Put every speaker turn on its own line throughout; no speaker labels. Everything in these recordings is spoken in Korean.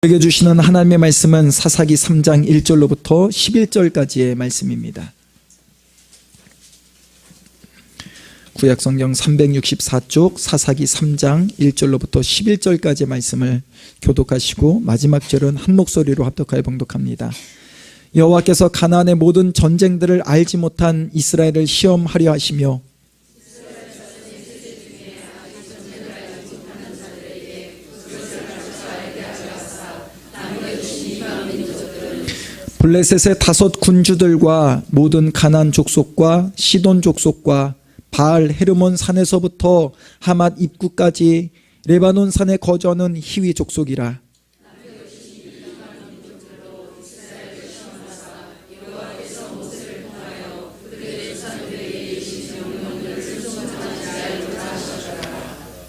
우리에게 주시는 하나님의 말씀은 사사기 3장 1절로부터 11절까지의 말씀입니다. 구약성경 364쪽 사사기 3장 1절로부터 11절까지의 말씀을 교독하시고 마지막 절은 한 목소리로 합독하여 봉독합니다. 여호와께서 가나안의 모든 전쟁들을 알지 못한 이스라엘을 시험하려 하시며 블레셋의 5 군주들과 모든 가나안 족속과 시돈 족속과 바알 헤르몬 산에서부터 하맛 입구까지 레바논 산에 거주하는 히위 족속이라.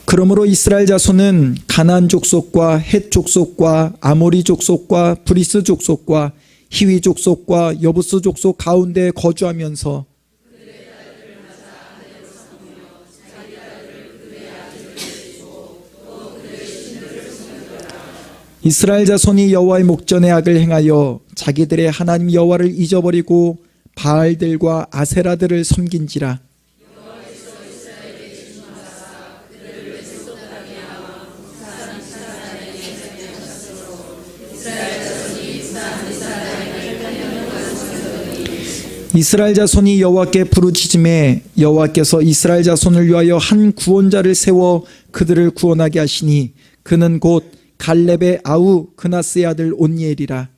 그러므로 이스라엘 자손은 가나안 족속과 헷 족속과 아모리 족속과 브리스 족속과 히위 족속과 여부스 족속 가운데 거주하면서 이스라엘 자손이 여호와의 목전에 악을 행하여 자기들의 하나님 여호와를 잊어버리고 바알들과 아세라들을 섬긴지라. 이스라엘 자손이 여호와께 부르짖음에 여호와께서 이스라엘 자손을 위하여 한 구원자를 세워 그들을 구원하게 하시니 그는 곧 갈렙의 아우 그나스의 아들 온니엘이라.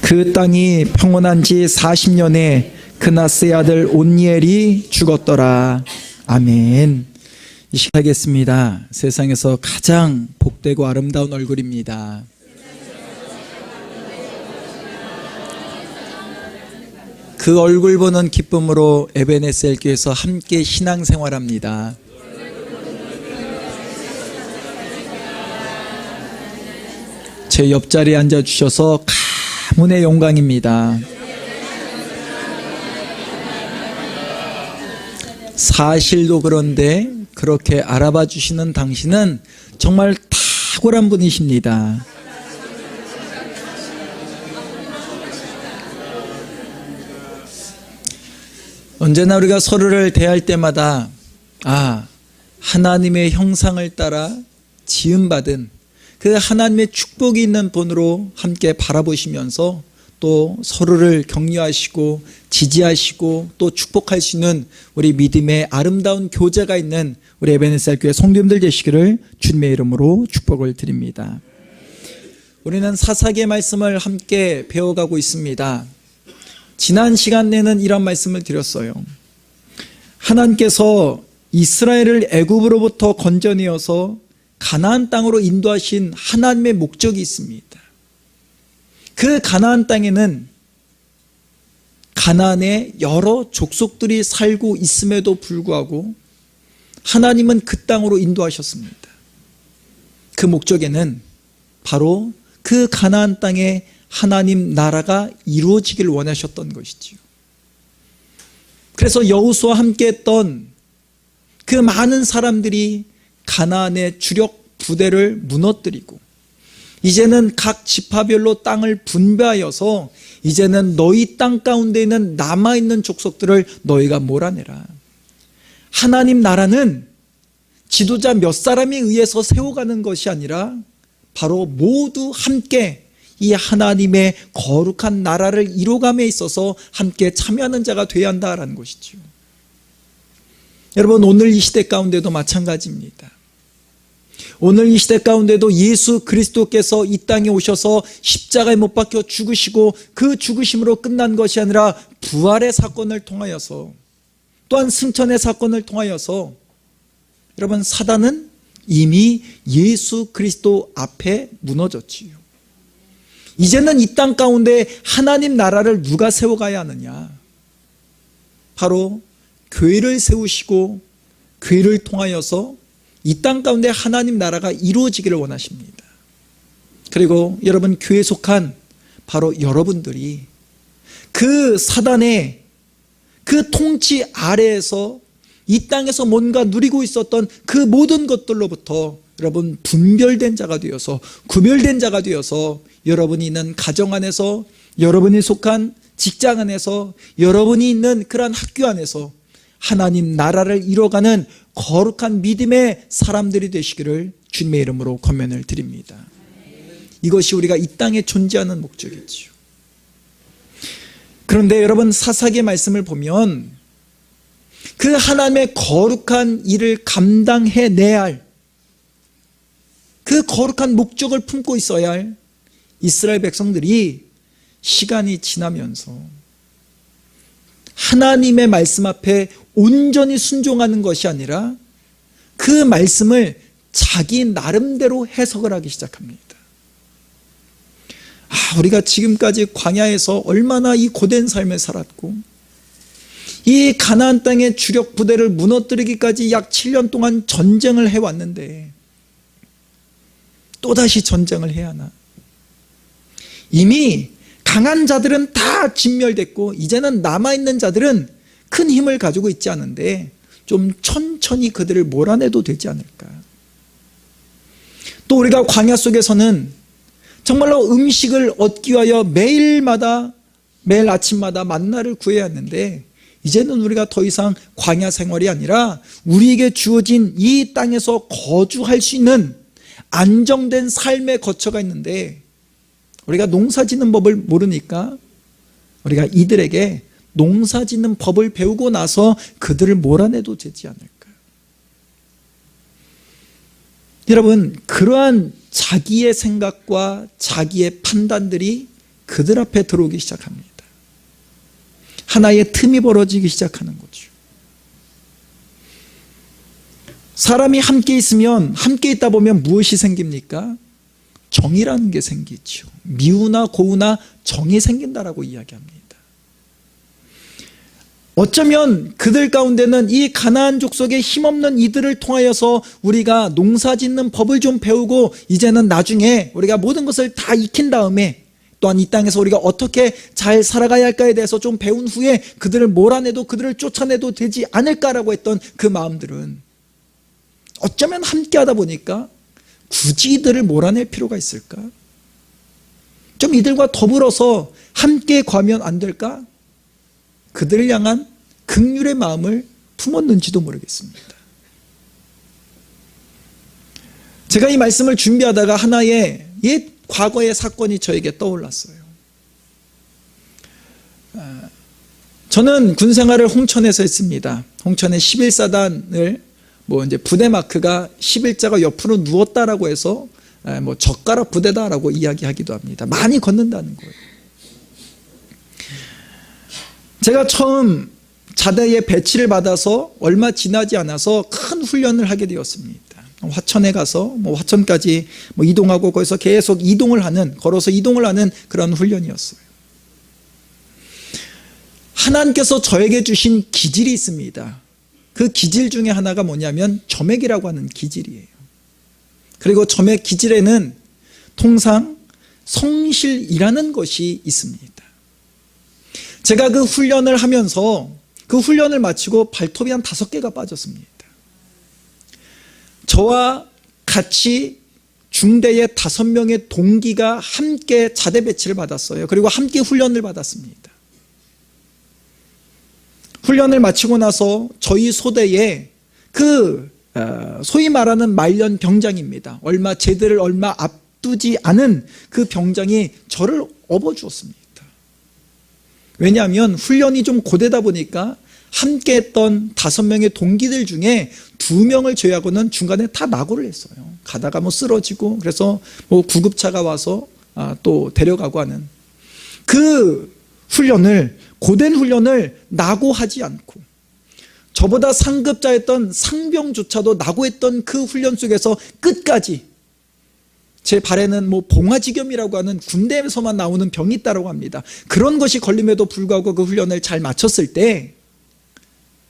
그 땅이 평온한 지 40년에 그나스의 아들 온니엘이 죽었더라. 아멘. 이 시간 하겠습니다. 세상에서 가장 복되고 아름다운 얼굴입니다. 그 얼굴 보는 기쁨으로 에베네셀 교회에서 함께 신앙생활합니다. 제 옆자리에 앉아주셔서 가문의 영광입니다. 사실도 그런데 그렇게 알아봐 주시는 당신은 정말 탁월한 분이십니다. 언제나 우리가 서로를 대할 때마다 하나님의 형상을 따라 지음받은 그 하나님의 축복이 있는 분으로 함께 바라보시면서 또 서로를 격려하시고 지지하시고 또 축복할 수 있는 우리 믿음의 아름다운 교제가 있는 우리 에베네셀 교회 성도님들 되시기를 주님의 이름으로 축복을 드립니다. 우리는 사사기의 말씀을 함께 배워가고 있습니다. 지난 시간에는 이런 말씀을 드렸어요. 하나님께서 이스라엘을 애굽으로부터 건져내어서 가나안 땅으로 인도하신 하나님의 목적이 있습니다. 그 가나안 땅에는 가나안의 여러 족속들이 살고 있음에도 불구하고 하나님은 그 땅으로 인도하셨습니다. 그 목적에는 바로 그 가나안 땅에 하나님 나라가 이루어지길 원하셨던 것이지요. 그래서 여호수아와 함께했던 그 많은 사람들이 가나안의 주력 부대를 무너뜨리고 이제는 각 지파별로 땅을 분배하여서 이제는 너희 땅 가운데 있는 남아있는 족속들을 너희가 몰아내라. 하나님 나라는 지도자 몇 사람에 의해서 세워가는 것이 아니라 바로 모두 함께 이 하나님의 거룩한 나라를 이루감에 있어서 함께 참여하는 자가 되어야 한다라는 것이죠. 여러분, 오늘 이 시대 가운데도 마찬가지입니다. 오늘 이 시대 가운데도 예수 그리스도께서 이 땅에 오셔서 십자가에 못 박혀 죽으시고 그 죽으심으로 끝난 것이 아니라 부활의 사건을 통하여서 또한 승천의 사건을 통하여서 여러분, 사단은 이미 예수 그리스도 앞에 무너졌지요. 이제는 이 땅 가운데 하나님 나라를 누가 세워가야 하느냐? 바로 교회를 세우시고 교회를 통하여서 이 땅 가운데 하나님 나라가 이루어지기를 원하십니다. 그리고 여러분 교회에 속한 바로 여러분들이 그 사단의 그 통치 아래에서 이 땅에서 뭔가 누리고 있었던 그 모든 것들로부터 여러분 분별된 자가 되어서 구별된 자가 되어서 여러분이 있는 가정 안에서, 여러분이 속한 직장 안에서, 여러분이 있는 그러한 학교 안에서 하나님 나라를 이뤄가는 거룩한 믿음의 사람들이 되시기를 주님의 이름으로 권면을 드립니다. 이것이 우리가 이 땅에 존재하는 목적이지요. 그런데 여러분 사사기의 말씀을 보면 그 하나님의 거룩한 일을 감당해내야 할 그 거룩한 목적을 품고 있어야 할 이스라엘 백성들이 시간이 지나면서 하나님의 말씀 앞에 온전히 순종하는 것이 아니라 그 말씀을 자기 나름대로 해석을 하기 시작합니다. 우리가 지금까지 광야에서 얼마나 이 고된 삶을 살았고 이 가나안 땅의 주력 부대를 무너뜨리기까지 약 7년 동안 전쟁을 해왔는데 또다시 전쟁을 해야 하나? 이미 강한 자들은 다 진멸됐고 이제는 남아있는 자들은 큰 힘을 가지고 있지 않은데 좀 천천히 그들을 몰아내도 되지 않을까? 또 우리가 광야 속에서는 정말로 음식을 얻기 위하여 매일 아침마다 만나를 구해야 했는데 이제는 우리가 더 이상 광야 생활이 아니라 우리에게 주어진 이 땅에서 거주할 수 있는 안정된 삶의 거처가 있는데 우리가 농사짓는 법을 모르니까 우리가 이들에게 농사짓는 법을 배우고 나서 그들을 몰아내도 되지 않을까? 여러분 그러한 자기의 생각과 자기의 판단들이 그들 앞에 들어오기 시작합니다. 하나의 틈이 벌어지기 시작하는 거죠. 사람이 함께 있으면 함께 있다 보면 무엇이 생깁니까? 정이라는 게 생기죠. 미우나 고우나 정이 생긴다라고 이야기합니다. 어쩌면 그들 가운데는 이 가나안 족속의 힘없는 이들을 통하여서 우리가 농사짓는 법을 좀 배우고 이제는 나중에 우리가 모든 것을 다 익힌 다음에 또한 이 땅에서 우리가 어떻게 잘 살아가야 할까에 대해서 좀 배운 후에 그들을 몰아내도 그들을 쫓아내도 되지 않을까라고 했던 그 마음들은 어쩌면 함께 하다 보니까 굳이 이들을 몰아낼 필요가 있을까? 좀 이들과 더불어서 함께 가면 안 될까? 그들을 향한 긍휼의 마음을 품었는지도 모르겠습니다. 제가 이 말씀을 준비하다가 하나의 옛 과거의 사건이 저에게 떠올랐어요. 저는 군 생활을 홍천에서 했습니다. 홍천의 11사단을 이제 부대 마크가 11자가 옆으로 누웠다라고 해서 젓가락 부대다라고 이야기하기도 합니다. 많이 걷는다는 거예요. 제가 처음 자대에 배치를 받아서 얼마 지나지 않아서 큰 훈련을 하게 되었습니다. 화천에 가서 화천까지 이동하고 거기서 계속 걸어서 이동을 하는 그런 훈련이었어요. 하나님께서 저에게 주신 기질이 있습니다. 그 기질 중에 하나가 뭐냐면 점액이라고 하는 기질이에요. 그리고 점액 기질에는 통상 성실이라는 것이 있습니다. 제가 그 훈련을 하면서 그 훈련을 마치고 발톱이 한 5개가 빠졌습니다. 저와 같이 중대의 5명의 동기가 함께 자대 배치를 받았어요. 그리고 함께 훈련을 받았습니다. 훈련을 마치고 나서 저희 소대에 소위 말하는 말년 병장입니다. 제대를 얼마 앞두지 않은 그 병장이 저를 업어주었습니다. 왜냐하면 훈련이 좀 고되다 보니까 함께 했던 5명의 동기들 중에 2명을 제외하고는 중간에 다 낙오를 했어요. 가다가 쓰러지고 그래서 구급차가 와서 또 데려가고 하는 그 고된 훈련을 낙오하지 않고 저보다 상급자였던 상병조차도 낙오했던 그 훈련 속에서 끝까지 제 발에는 봉화지겸이라고 하는 군대에서만 나오는 병이 있다고 합니다. 그런 것이 걸림에도 불구하고 그 훈련을 잘 마쳤을 때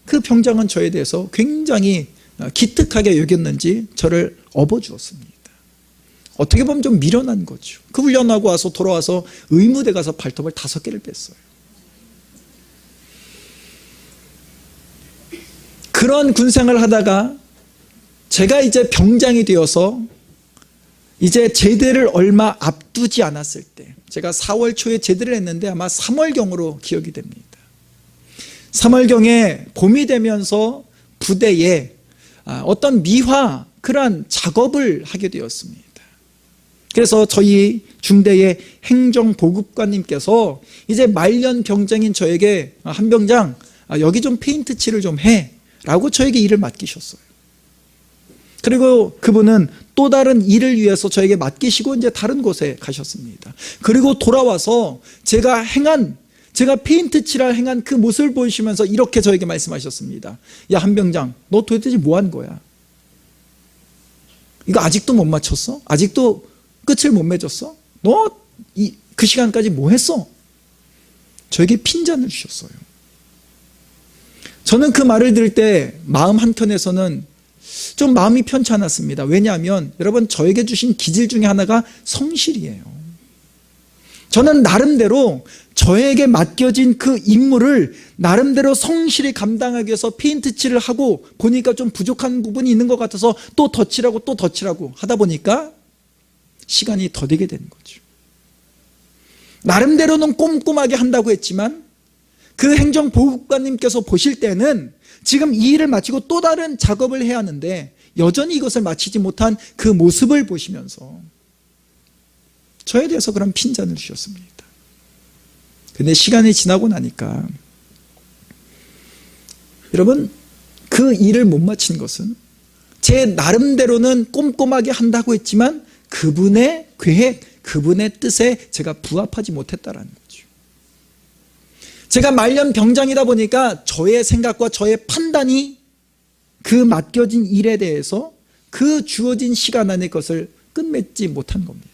그 병장은 저에 대해서 굉장히 기특하게 여겼는지 저를 업어주었습니다. 어떻게 보면 좀 미련한 거죠. 그 훈련하고 와서 돌아와서 의무대 가서 발톱을 5개를 뺐어요. 그런 군생활을 하다가 제가 이제 병장이 되어서 이제 제대를 얼마 앞두지 않았을 때, 제가 4월 초에 제대를 했는데 아마 3월경으로 기억이 됩니다. 3월경에 봄이 되면서 부대에 어떤 미화 그러한 작업을 하게 되었습니다. 그래서 저희 중대의 행정보급관님께서 이제 말년 병장인 저에게 한 병장 여기 좀 페인트 칠을 좀 해 라고 저에게 일을 맡기셨어요. 그리고 그분은 또 다른 일을 위해서 저에게 맡기시고 이제 다른 곳에 가셨습니다. 그리고 돌아와서 제가 페인트 칠할 행한 그 모습을 보시면서 이렇게 저에게 말씀하셨습니다. 야, 한병장, 너 도대체 뭐 한 거야? 이거 아직도 못 맞췄어? 아직도 끝을 못 맺었어? 너 그 시간까지 뭐 했어? 저에게 핀잔을 주셨어요. 저는 그 말을 들을 때 마음 한켠에서는 좀 마음이 편치 않았습니다. 왜냐하면 여러분, 저에게 주신 기질 중에 하나가 성실이에요. 저는 나름대로 저에게 맡겨진 그 임무를 나름대로 성실히 감당하기 위해서 페인트 칠을 하고 보니까 좀 부족한 부분이 있는 것 같아서 또 덧칠하고 하다 보니까 시간이 더디게 되는 거죠. 나름대로는 꼼꼼하게 한다고 했지만 그 행정보급관님께서 보실 때는 지금 이 일을 마치고 또 다른 작업을 해야 하는데 여전히 이것을 마치지 못한 그 모습을 보시면서 저에 대해서 그런 핀잔을 주셨습니다. 근데 시간이 지나고 나니까 여러분, 그 일을 못 마친 것은 제 나름대로는 꼼꼼하게 한다고 했지만 그분의 계획, 그분의 뜻에 제가 부합하지 못했다라는 거죠. 제가 말년 병장이다 보니까 저의 생각과 저의 판단이 그 맡겨진 일에 대해서 그 주어진 시간 안에 것을 끝맺지 못한 겁니다.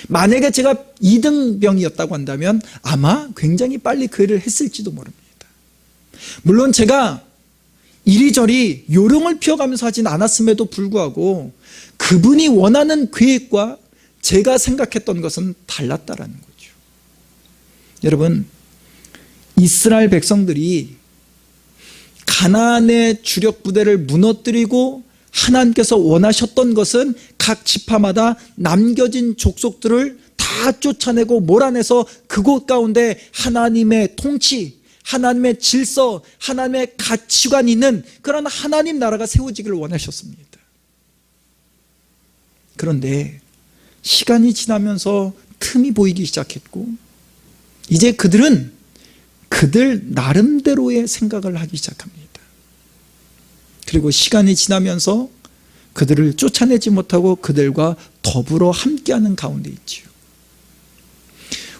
만약에 제가 2등병이었다고 한다면 아마 굉장히 빨리 그 일을 했을지도 모릅니다. 물론 제가 이리저리 요령을 피워가면서 하진 않았음에도 불구하고 그분이 원하는 계획과 제가 생각했던 것은 달랐다라는 거죠. 여러분, 이스라엘 백성들이 가나안의 주력 부대를 무너뜨리고 하나님께서 원하셨던 것은 각 지파마다 남겨진 족속들을 다 쫓아내고 몰아내서 그곳 가운데 하나님의 통치, 하나님의 질서, 하나님의 가치관이 있는 그런 하나님 나라가 세워지기를 원하셨습니다. 그런데 시간이 지나면서 틈이 보이기 시작했고 이제 그들은 그들 나름대로의 생각을 하기 시작합니다. 그리고 시간이 지나면서 그들을 쫓아내지 못하고 그들과 더불어 함께하는 가운데 있지요.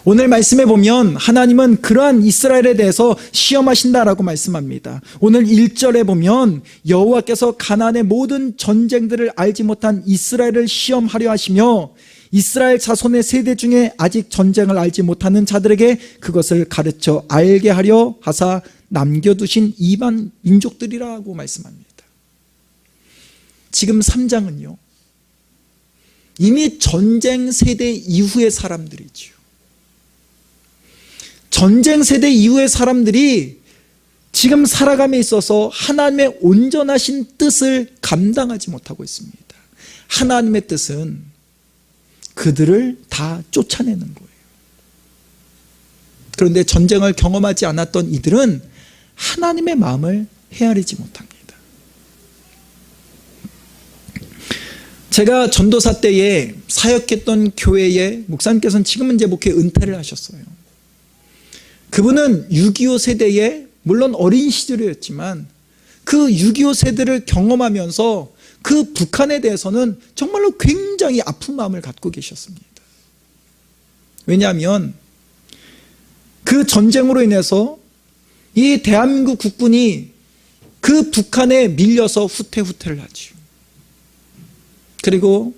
오늘 말씀에 보면 하나님은 그러한 이스라엘에 대해서 시험하신다라고 말씀합니다. 오늘 1절에 보면 여호와께서 가나안의 모든 전쟁들을 알지 못한 이스라엘을 시험하려 하시며 이스라엘 자손의 세대 중에 아직 전쟁을 알지 못하는 자들에게 그것을 가르쳐 알게 하려 하사 남겨두신 이방 민족들이라고 말씀합니다. 지금 3장은요, 이미 전쟁 세대 이후의 사람들이죠. 전쟁 세대 이후의 사람들이 지금 살아감에 있어서 하나님의 온전하신 뜻을 감당하지 못하고 있습니다. 하나님의 뜻은 그들을 다 쫓아내는 거예요. 그런데 전쟁을 경험하지 않았던 이들은 하나님의 마음을 헤아리지 못합니다. 제가 전도사 때에 사역했던 교회의 목사님께서는 지금은 이제 목회 은퇴를 하셨어요. 그분은 6.25 세대에 물론 어린 시절이었지만 그 6.25 세대를 경험하면서 그 북한에 대해서는 정말로 굉장히 아픈 마음을 갖고 계셨습니다. 왜냐하면 그 전쟁으로 인해서 이 대한민국 국군이 그 북한에 밀려서 후퇴를 하죠. 그리고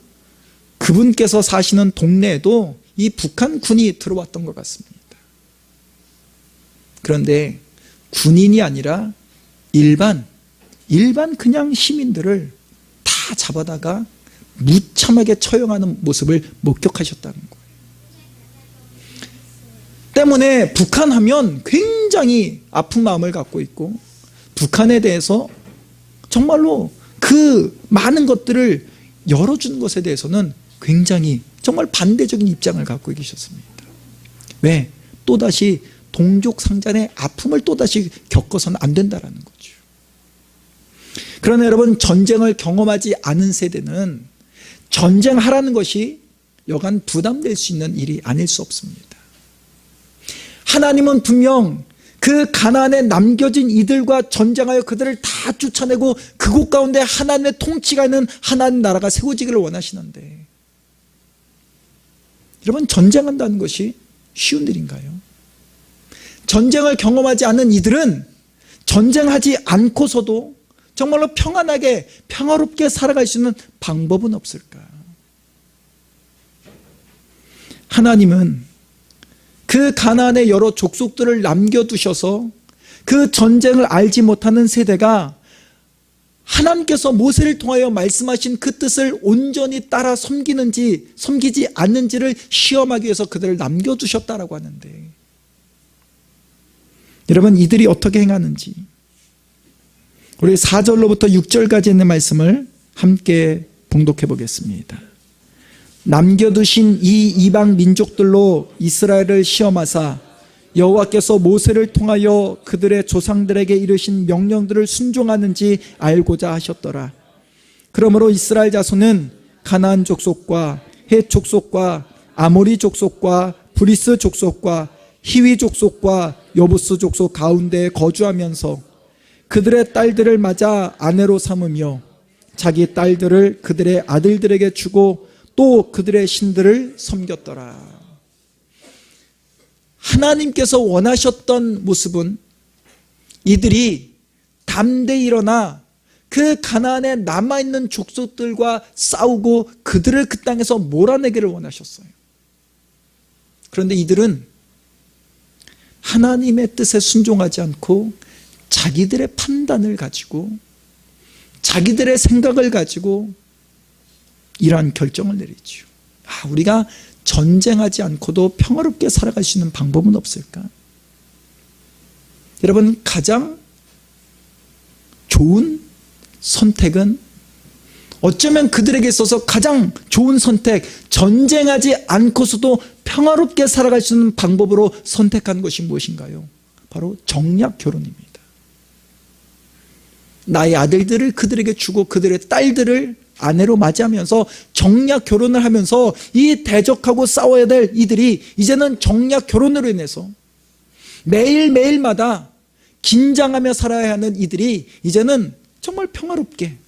그분께서 사시는 동네에도 이 북한군이 들어왔던 것 같습니다. 그런데 군인이 아니라 일반 그냥 시민들을 다 잡아다가 무참하게 처형하는 모습을 목격하셨다는 거예요. 때문에 북한하면 굉장히 아픈 마음을 갖고 있고, 북한에 대해서 정말로 그 많은 것들을 열어주는 것에 대해서는 굉장히 정말 반대적인 입장을 갖고 계셨습니다. 왜? 또다시 동족 상잔의 아픔을 또다시 겪어서는 안 된다는 거죠. 그러나 여러분, 전쟁을 경험하지 않은 세대는 전쟁하라는 것이 여간 부담될 수 있는 일이 아닐 수 없습니다. 하나님은 분명 그 가나안에 남겨진 이들과 전쟁하여 그들을 다 쫓아내고 그곳 가운데 하나님의 통치가 있는 하나님 나라가 세워지기를 원하시는데, 여러분, 전쟁한다는 것이 쉬운 일인가요? 전쟁을 경험하지 않은 이들은 전쟁하지 않고서도 정말로 평안하게 평화롭게 살아갈 수 있는 방법은 없을까? 하나님은 그 가나안의 여러 족속들을 남겨두셔서 그 전쟁을 알지 못하는 세대가 하나님께서 모세를 통하여 말씀하신 그 뜻을 온전히 따라 섬기는지 섬기지 않는지를 시험하기 위해서 그들을 남겨두셨다라고 하는데, 여러분, 이들이 어떻게 행하는지 우리 4절로부터 6절까지 있는 말씀을 함께 봉독해 보겠습니다. 남겨두신 이 이방 민족들로 이스라엘을 시험하사 여호와께서 모세를 통하여 그들의 조상들에게 이르신 명령들을 순종하는지 알고자 하셨더라. 그러므로 이스라엘 자손은 가나안 족속과 헷 족속과 아모리 족속과 브리스 족속과 히위 족속과 여부스 족속 가운데에 거주하면서 그들의 딸들을 맞아 아내로 삼으며 자기 딸들을 그들의 아들들에게 주고 또 그들의 신들을 섬겼더라. 하나님께서 원하셨던 모습은 이들이 담대히 일어나 그 가나안에 남아있는 족속들과 싸우고 그들을 그 땅에서 몰아내기를 원하셨어요. 그런데 이들은 하나님의 뜻에 순종하지 않고 자기들의 판단을 가지고 자기들의 생각을 가지고 이러한 결정을 내리죠. 우리가 전쟁하지 않고도 평화롭게 살아갈 수 있는 방법은 없을까? 여러분, 가장 좋은 선택은, 어쩌면 그들에게 있어서 가장 좋은 선택, 전쟁하지 않고서도 평화롭게 살아갈 수 있는 방법으로 선택한 것이 무엇인가요? 바로 정략 결혼입니다. 나의 아들들을 그들에게 주고 그들의 딸들을 아내로 맞이하면서 정략 결혼을 하면서 이 대적하고 싸워야 될 이들이 이제는 정략 결혼으로 인해서 매일매일마다 긴장하며 살아야 하는 이들이 이제는 정말 평화롭게,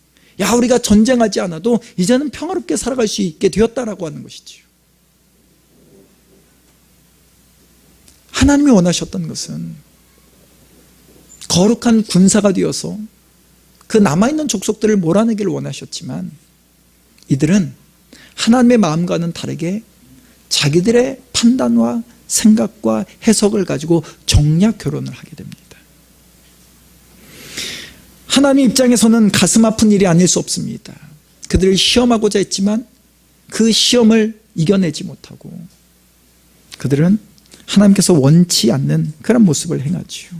우리가 전쟁하지 않아도 이제는 평화롭게 살아갈 수 있게 되었다라고 하는 것이지요. 하나님이 원하셨던 것은 거룩한 군사가 되어서 그 남아있는 족속들을 몰아내기를 원하셨지만, 이들은 하나님의 마음과는 다르게 자기들의 판단과 생각과 해석을 가지고 정략 결혼을 하게 됩니다. 하나님 입장에서는 가슴 아픈 일이 아닐 수 없습니다. 그들을 시험하고자 했지만 그 시험을 이겨내지 못하고 그들은 하나님께서 원치 않는 그런 모습을 행하죠.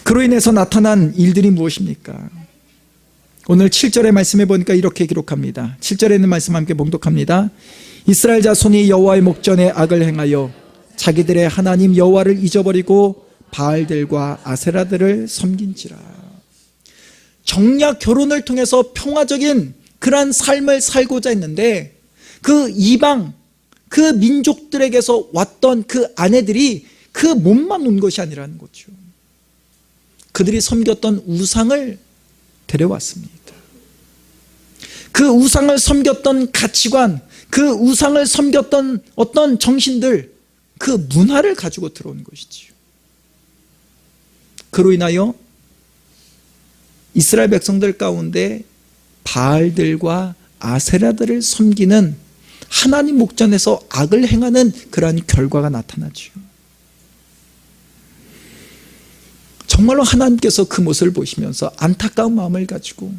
그로 인해서 나타난 일들이 무엇입니까? 오늘 7절의 말씀에 보니까 이렇게 기록합니다. 7절에 있는 말씀 함께 봉독합니다. 이스라엘 자손이 여호와의 목전에 악을 행하여 자기들의 하나님 여호와를 잊어버리고 바알들과 아세라들을 섬긴지라. 정략 결혼을 통해서 평화적인 그러한 삶을 살고자 했는데 그 이방, 그 민족들에게서 왔던 그 아내들이 그 몸만 온 것이 아니라는 거죠. 그들이 섬겼던 우상을 데려왔습니다. 그 우상을 섬겼던 가치관, 그 우상을 섬겼던 어떤 정신들, 그 문화를 가지고 들어온 것이지요. 그로 인하여 이스라엘 백성들 가운데 바알들과 아세라들을 섬기는 하나님 목전에서 악을 행하는 그러한 결과가 나타나죠. 정말로 하나님께서 그 모습을 보시면서 안타까운 마음을 가지고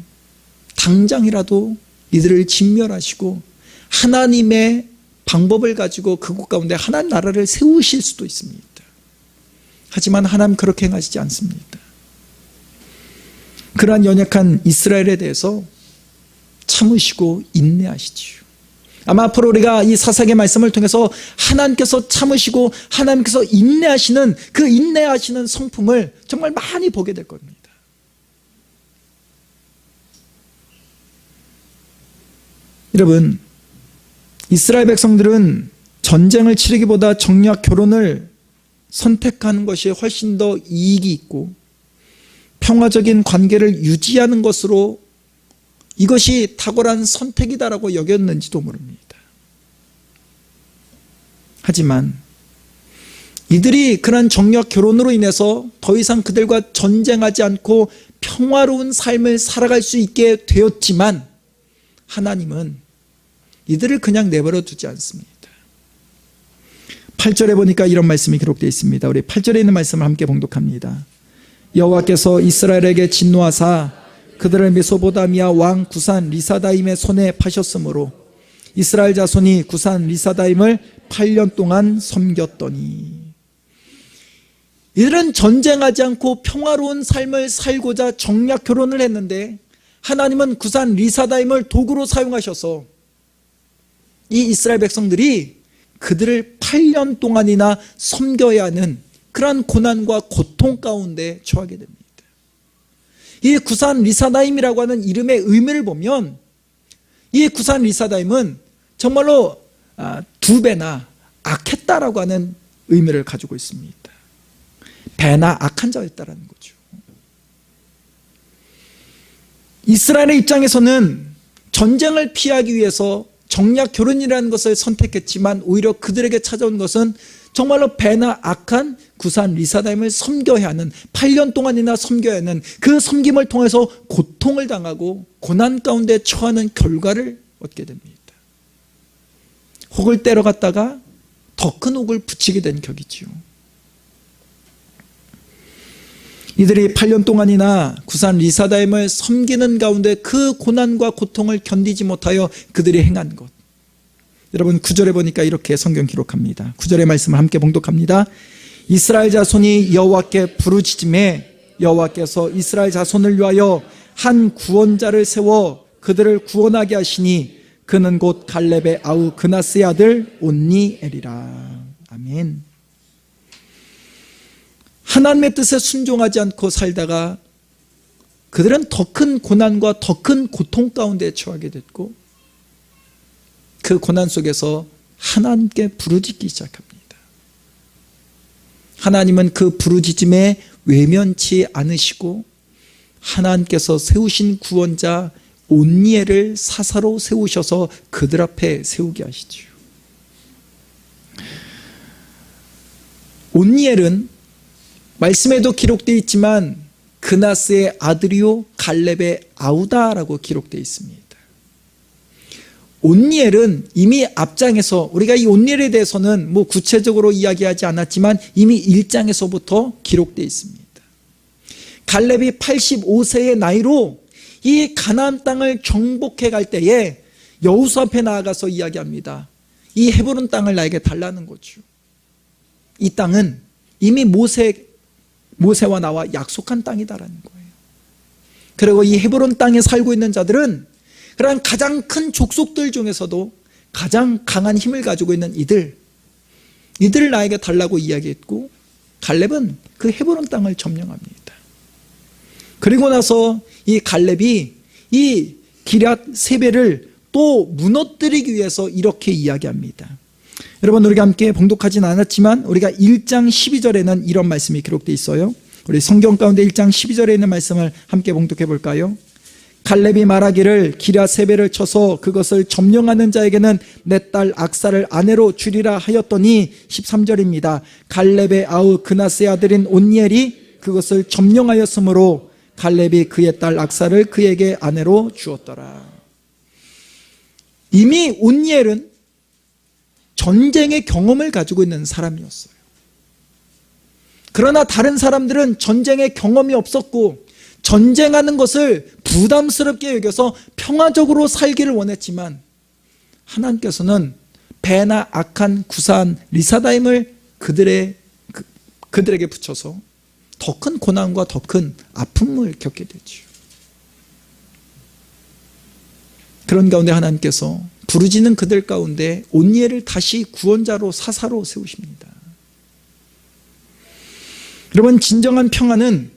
당장이라도 이들을 진멸하시고 하나님의 방법을 가지고 그곳 가운데 하나님 나라를 세우실 수도 있습니다. 하지만 하나님 그렇게 행하시지 않습니다. 그러한 연약한 이스라엘에 대해서 참으시고 인내하시지요. 아마 앞으로 우리가 이 사사기의 말씀을 통해서 하나님께서 참으시고 하나님께서 인내하시는 그 인내하시는 성품을 정말 많이 보게 될 겁니다. 여러분, 이스라엘 백성들은 전쟁을 치르기보다 정략 결혼을 선택하는 것이 훨씬 더 이익이 있고 평화적인 관계를 유지하는 것으로 이것이 탁월한 선택이다라고 여겼는지도 모릅니다. 하지만 이들이 그런 정략 결혼으로 인해서 더 이상 그들과 전쟁하지 않고 평화로운 삶을 살아갈 수 있게 되었지만 하나님은 이들을 그냥 내버려 두지 않습니다. 8절에 보니까 이런 말씀이 기록되어 있습니다. 우리 8절에 있는 말씀을 함께 봉독합니다. 여호와께서 이스라엘에게 진노하사 그들을 메소보다미아 왕 구산 리사다임의 손에 파셨으므로 이스라엘 자손이 구산 리사다임을 8년 동안 섬겼더니, 이들은 전쟁하지 않고 평화로운 삶을 살고자 정략 결혼을 했는데 하나님은 구산 리사다임을 도구로 사용하셔서 이 이스라엘 백성들이 그들을 8년 동안이나 섬겨야 하는 그러한 고난과 고통 가운데 처하게 됩니다. 이 구산 리사다임이라고 하는 이름의 의미를 보면 이 구산 리사다임은 정말로 두 배나 악했다라고 하는 의미를 가지고 있습니다. 배나 악한 자였다라는 거죠. 이스라엘의 입장에서는 전쟁을 피하기 위해서 정략 결혼이라는 것을 선택했지만 오히려 그들에게 찾아온 것은 정말로 배나 악한 구산 리사다임을 섬겨야 하는, 8년 동안이나 섬겨야 하는 그 섬김을 통해서 고통을 당하고 고난 가운데 처하는 결과를 얻게 됩니다. 혹을 때려갔다가 더 큰 혹을 붙이게 된 격이지요. 이들이 8년 동안이나 구산 리사다임을 섬기는 가운데 그 고난과 고통을 견디지 못하여 그들이 행한 것, 여러분 9절에 보니까 이렇게 성경 기록합니다. 9절의 말씀을 함께 봉독합니다. 이스라엘 자손이 여호와께 부르짖음에 여호와께서 이스라엘 자손을 위하여 한 구원자를 세워 그들을 구원하게 하시니 그는 곧 갈렙의 아우 그나스의 아들 온니엘이라. 아멘. 하나님의 뜻에 순종하지 않고 살다가 그들은 더 큰 고난과 더 큰 고통 가운데 처하게 됐고 그 고난 속에서 하나님께 부르짖기 시작합니다. 하나님은 그 부르짖음에 외면치 않으시고 하나님께서 세우신 구원자 온니엘을 사사로 세우셔서 그들 앞에 세우게 하시죠. 온니엘은 말씀에도 기록되어 있지만 그나스의 아들이요 갈렙의 아우다라고 기록되어 있습니다. 온니엘은 이미 앞장에서, 우리가 이 온니엘에 대해서는 구체적으로 이야기하지 않았지만 이미 1장에서부터 기록되어 있습니다. 갈렙이 85세의 나이로 이 가나안 땅을 정복해 갈 때에 여호수 앞에 나아가서 이야기합니다. 이 헤브론 땅을 나에게 달라는 거죠. 이 땅은 이미 모세와 나와 약속한 땅이다라는 거예요. 그리고 이 헤브론 땅에 살고 있는 자들은 그러한 가장 큰 족속들 중에서도 가장 강한 힘을 가지고 있는 이들을 나에게 달라고 이야기했고, 갈렙은 그 헤브론 땅을 점령합니다. 그리고 나서 이 갈렙이 이 기럇 세베를 또 무너뜨리기 위해서 이렇게 이야기합니다. 여러분, 우리가 함께 봉독하진 않았지만 우리가 1장 12절에는 이런 말씀이 기록되어 있어요. 우리 성경 가운데 1장 12절에 있는 말씀을 함께 봉독해 볼까요? 갈렙이 말하기를 기럇 세베를 쳐서 그것을 점령하는 자에게는 내 딸 악사를 아내로 주리라 하였더니, 13절입니다. 갈렙의 아우 그나스의 아들인 온니엘이 그것을 점령하였으므로 갈렙이 그의 딸 악사를 그에게 아내로 주었더라. 이미 온니엘은 전쟁의 경험을 가지고 있는 사람이었어요. 그러나 다른 사람들은 전쟁의 경험이 없었고 전쟁하는 것을 부담스럽게 여겨서 평화적으로 살기를 원했지만 하나님께서는 배나 악한 구사한 리사다임을 그들에게 붙여서 더 큰 고난과 더 큰 아픔을 겪게 되죠. 그런 가운데 하나님께서 부르짖는 그들 가운데 온니엘을 다시 구원자로 사사로 세우십니다. 여러분, 진정한 평화는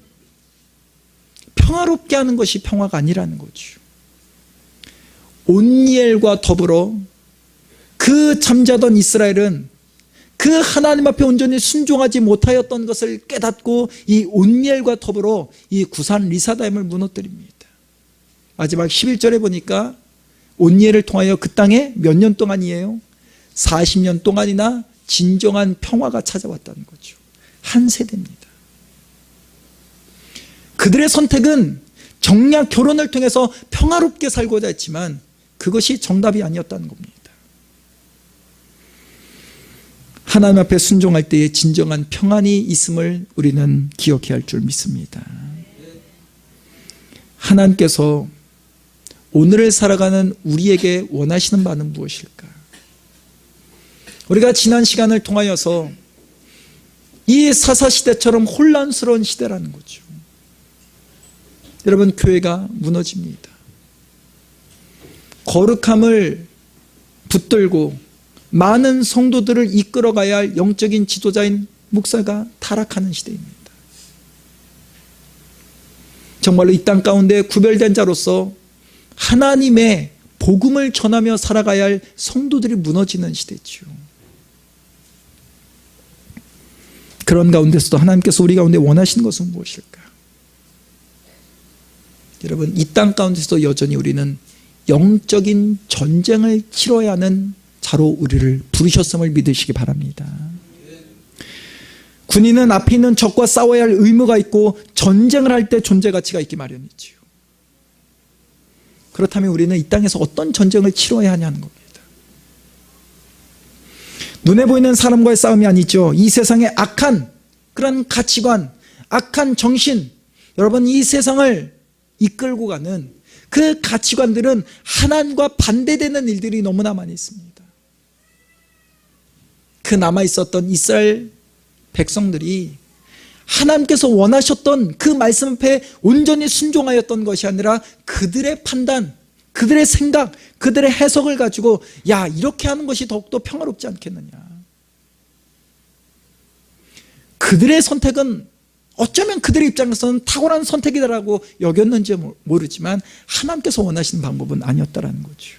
평화롭게 하는 것이 평화가 아니라는 거죠. 온니엘과 더불어 그 잠자던 이스라엘은 그 하나님 앞에 온전히 순종하지 못하였던 것을 깨닫고 이 온니엘과 더불어 이 구산 리사다임을 무너뜨립니다. 마지막 11절에 보니까 온니엘을 통하여 그 땅에 몇 년 동안이에요? 40년 동안이나 진정한 평화가 찾아왔다는 거죠. 한 세대입니다. 그들의 선택은 정략 결혼을 통해서 평화롭게 살고자 했지만 그것이 정답이 아니었다는 겁니다. 하나님 앞에 순종할 때에 진정한 평안이 있음을 우리는 기억해야 할 줄 믿습니다. 하나님께서 오늘을 살아가는 우리에게 원하시는 바는 무엇일까? 우리가 지난 시간을 통하여서 이 사사시대처럼 혼란스러운 시대라는 거죠. 여러분, 교회가 무너집니다. 거룩함을 붙들고 많은 성도들을 이끌어가야 할 영적인 지도자인 목사가 타락하는 시대입니다. 정말로 이 땅 가운데 구별된 자로서 하나님의 복음을 전하며 살아가야 할 성도들이 무너지는 시대죠. 그런 가운데서도 하나님께서 우리 가운데 원하시는 것은 무엇일까? 여러분, 이 땅 가운데서도 여전히 우리는 영적인 전쟁을 치러야 하는 자로 우리를 부르셨음을 믿으시기 바랍니다. 군인은 앞에 있는 적과 싸워야 할 의무가 있고 전쟁을 할 때 존재 가치가 있기 마련이지요. 그렇다면 우리는 이 땅에서 어떤 전쟁을 치러야 하냐는 겁니다. 눈에 보이는 사람과의 싸움이 아니죠. 이 세상의 악한 그런 가치관, 악한 정신, 여러분, 이 세상을 이끌고 가는 그 가치관들은 하나님과 반대되는 일들이 너무나 많이 있습니다. 그 남아있었던 이스라엘 백성들이 하나님께서 원하셨던 그 말씀 앞에 온전히 순종하였던 것이 아니라 그들의 판단, 그들의 생각, 그들의 해석을 가지고 야, 이렇게 하는 것이 더욱더 평화롭지 않겠느냐. 그들의 선택은 어쩌면 그들의 입장에서는 탁월한 선택이라고 여겼는지 모르지만 하나님께서 원하시는 방법은 아니었다라는 거죠.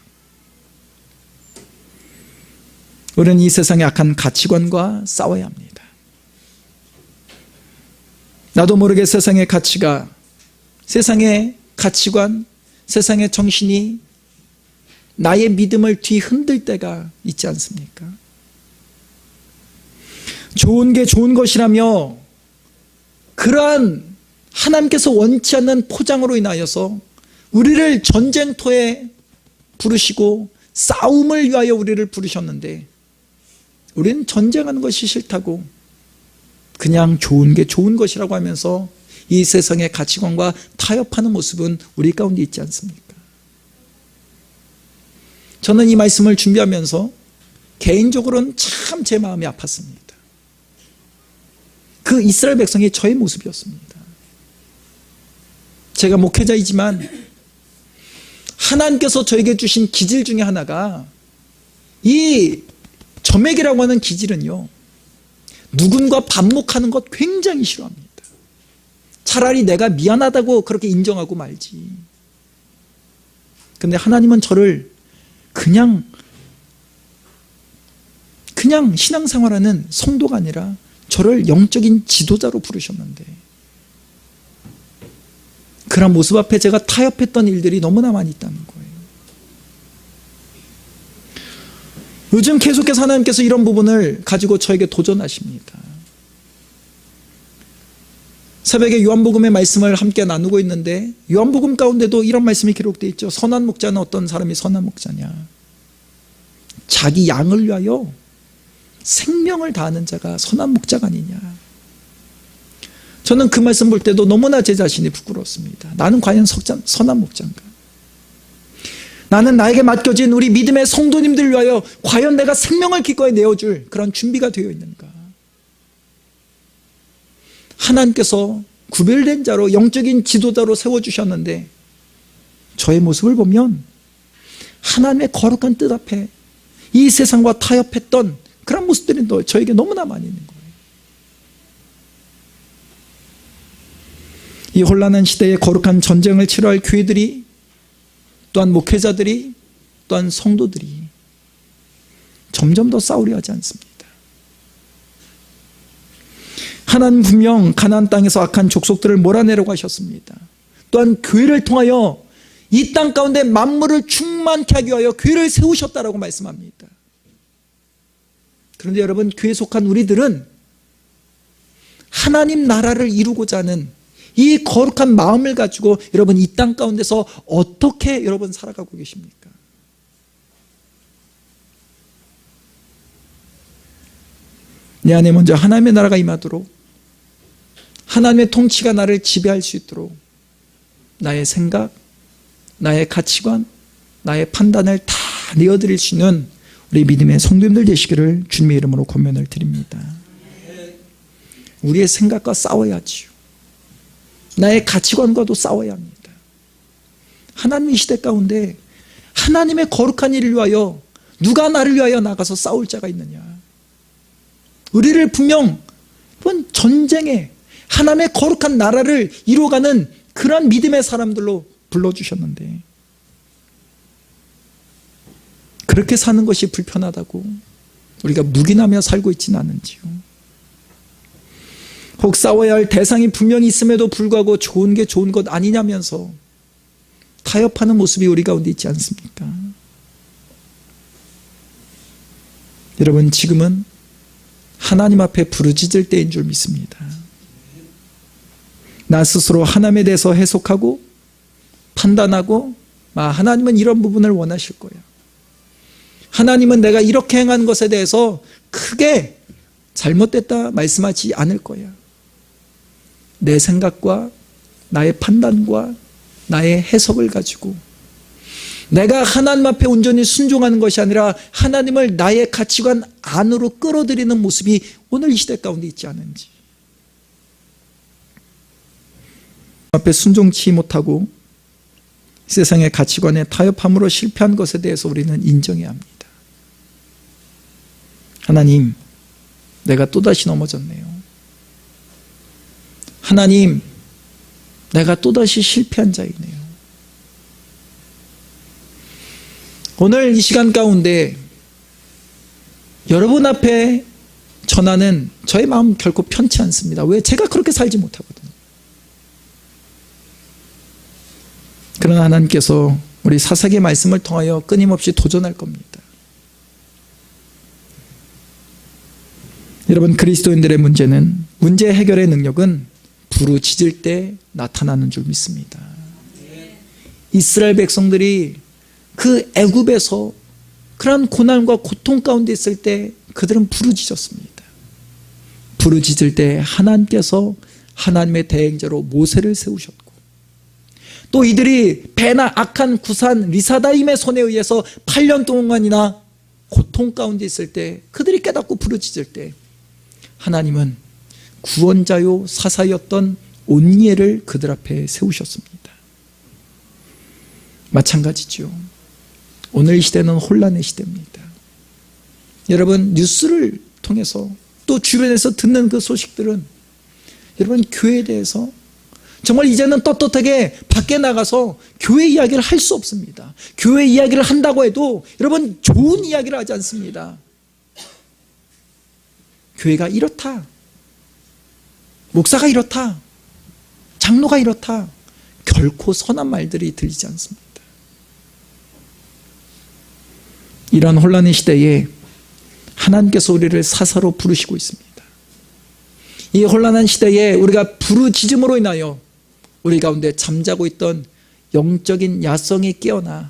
우리는 이 세상의 악한 가치관과 싸워야 합니다. 나도 모르게 세상의 가치가, 세상의 가치관, 세상의 정신이 나의 믿음을 뒤흔들 때가 있지 않습니까? 좋은 게 좋은 것이라며 그러한 하나님께서 원치 않는 포장으로 인하여서 우리를 전쟁터에 부르시고 싸움을 위하여 우리를 부르셨는데 우리는 전쟁하는 것이 싫다고 그냥 좋은 게 좋은 것이라고 하면서 이 세상의 가치관과 타협하는 모습은 우리 가운데 있지 않습니까? 저는 이 말씀을 준비하면서 개인적으로는 참 제 마음이 아팠습니다. 그 이스라엘 백성이 저의 모습이었습니다. 제가 목회자이지만 하나님께서 저에게 주신 기질 중에 하나가 이 점액이라고 하는 기질은요, 누군가 반목하는 것 굉장히 싫어합니다. 차라리 내가 미안하다고 그렇게 인정하고 말지. 근데 하나님은 저를 그냥 신앙생활하는 성도가 아니라 저를 영적인 지도자로 부르셨는데 그런 모습 앞에 제가 타협했던 일들이 너무나 많이 있다는 거예요. 요즘 계속해서 하나님께서 이런 부분을 가지고 저에게 도전하십니다. 새벽에 요한복음의 말씀을 함께 나누고 있는데 요한복음 가운데도 이런 말씀이 기록되어 있죠. 선한 목자는 어떤 사람이 선한 목자냐? 자기 양을 위하여 생명을 다하는 자가 선한 목자가 아니냐. 저는 그 말씀 볼 때도 너무나 제 자신이 부끄러웠습니다. 나는 과연 선한 목자인가? 나는 나에게 맡겨진 우리 믿음의 성도님들 위하여 과연 내가 생명을 기꺼이 내어줄 그런 준비가 되어 있는가? 하나님께서 구별된 자로 영적인 지도자로 세워주셨는데 저의 모습을 보면 하나님의 거룩한 뜻 앞에 이 세상과 타협했던 그런 모습들이 저에게 너무나 많이 있는 거예요. 이 혼란한 시대에 거룩한 전쟁을 치러할 교회들이, 또한 목회자들이, 또한 성도들이 점점 더 싸우려 하지 않습니다. 하나님 분명 가나안 땅에서 악한 족속들을 몰아내려고 하셨습니다. 또한 교회를 통하여 이 땅 가운데 만물을 충만케 하기 위하여 교회를 세우셨다라고 말씀합니다. 그런데 여러분, 교회에 속한 우리들은 하나님 나라를 이루고자 하는 이 거룩한 마음을 가지고 여러분 이 땅 가운데서 어떻게 여러분 살아가고 계십니까? 내 안에 먼저 하나님의 나라가 임하도록, 하나님의 통치가 나를 지배할 수 있도록 나의 생각, 나의 가치관, 나의 판단을 다 내어드릴 수 있는 우리 믿음의 성도님들 되시기를 주님의 이름으로 권면을 드립니다. 우리의 생각과 싸워야지요. 나의 가치관과도 싸워야 합니다. 하나님의 시대 가운데 하나님의 거룩한 일을 위하여 누가 나를 위하여 나가서 싸울 자가 있느냐? 우리를 분명 전쟁에 하나님의 거룩한 나라를 이루어가는 그런 믿음의 사람들로 불러주셨는데 그렇게 사는 것이 불편하다고 우리가 묵인하며 살고 있지는 않은지요. 혹 싸워야 할 대상이 분명히 있음에도 불구하고 좋은 게 좋은 것 아니냐면서 타협하는 모습이 우리 가운데 있지 않습니까? 여러분, 지금은 하나님 앞에 부르짖을 때인 줄 믿습니다. 나 스스로 하나님에 대해서 해석하고 판단하고, 하나님은 이런 부분을 원하실 거야. 하나님은 내가 이렇게 행한 것에 대해서 크게 잘못됐다 말씀하지 않을 거야. 내 생각과 나의 판단과 나의 해석을 가지고 내가 하나님 앞에 온전히 순종하는 것이 아니라 하나님을 나의 가치관 안으로 끌어들이는 모습이 오늘 이 시대 가운데 있지 않은지, 앞에 순종치 못하고 세상의 가치관에 타협함으로 실패한 것에 대해서 우리는 인정해야 합니다. 하나님, 내가 또다시 넘어졌네요. 하나님, 내가 또다시 실패한 자이네요. 오늘 이 시간 가운데 여러분 앞에 전하는 저의 마음 결코 편치 않습니다. 왜? 제가 그렇게 살지 못하거든요. 그러나 하나님께서 우리 사사기의 말씀을 통하여 끊임없이 도전할 겁니다. 여러분, 그리스도인들의 문제 해결의 능력은 부르짖을 때 나타나는 줄 믿습니다. 이스라엘 백성들이 그 애굽에서 그런 고난과 고통 가운데 있을 때 그들은 부르짖었습니다. 부르짖을 때 하나님께서 하나님의 대행자로 모세를 세우셨고, 또 이들이 배나 악한 구산 리사다임의 손에 의해서 8년 동안이나 고통 가운데 있을 때 그들이 깨닫고 부르짖을 때 하나님은 구원자요 사사였던 온니엘을 그들 앞에 세우셨습니다. 마찬가지죠. 오늘 이 시대는 혼란의 시대입니다. 여러분, 뉴스를 통해서 또 주변에서 듣는 그 소식들은 여러분, 교회에 대해서 정말 이제는 떳떳하게 밖에 나가서 교회 이야기를 할 수 없습니다. 교회 이야기를 한다고 해도 여러분, 좋은 이야기를 하지 않습니다. 교회가 이렇다, 목사가 이렇다, 장로가 이렇다, 결코 선한 말들이 들리지 않습니다. 이러한 혼란의 시대에 하나님께서 우리를 사사로 부르시고 있습니다. 이 혼란한 시대에 우리가 부르짖음으로 인하여 우리 가운데 잠자고 있던 영적인 야성이 깨어나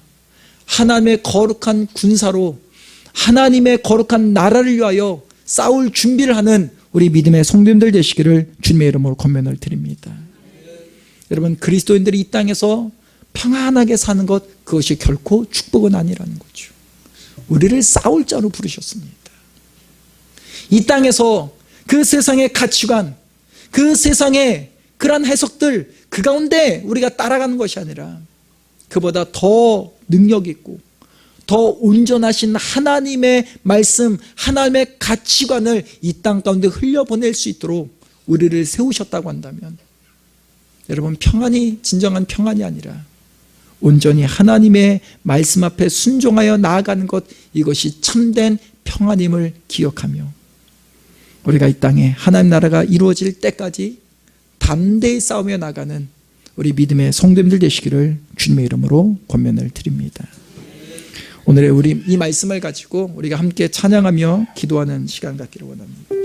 하나님의 거룩한 군사로 하나님의 거룩한 나라를 위하여 싸울 준비를 하는 우리 믿음의 성도님들 되시기를 주님의 이름으로 권면을 드립니다. 여러분, 그리스도인들이 이 땅에서 평안하게 사는 것, 그것이 결코 축복은 아니라는 거죠. 우리를 싸울 자로 부르셨습니다. 이 땅에서 그 세상의 가치관, 그 세상의 그러한 해석들, 그 가운데 우리가 따라가는 것이 아니라 그보다 더 능력 있고 더 온전하신 하나님의 말씀, 하나님의 가치관을 이 땅 가운데 흘려보낼 수 있도록 우리를 세우셨다고 한다면, 여러분, 평안이 진정한 평안이 아니라 온전히 하나님의 말씀 앞에 순종하여 나아가는 것, 이것이 참된 평안임을 기억하며 우리가 이 땅에 하나님 나라가 이루어질 때까지 담대히 싸우며 나가는 우리 믿음의 성도님들 되시기를 주님의 이름으로 권면을 드립니다. 오늘의 우리 이 말씀을 가지고 우리가 함께 찬양하며 기도하는 시간 갖기를 원합니다.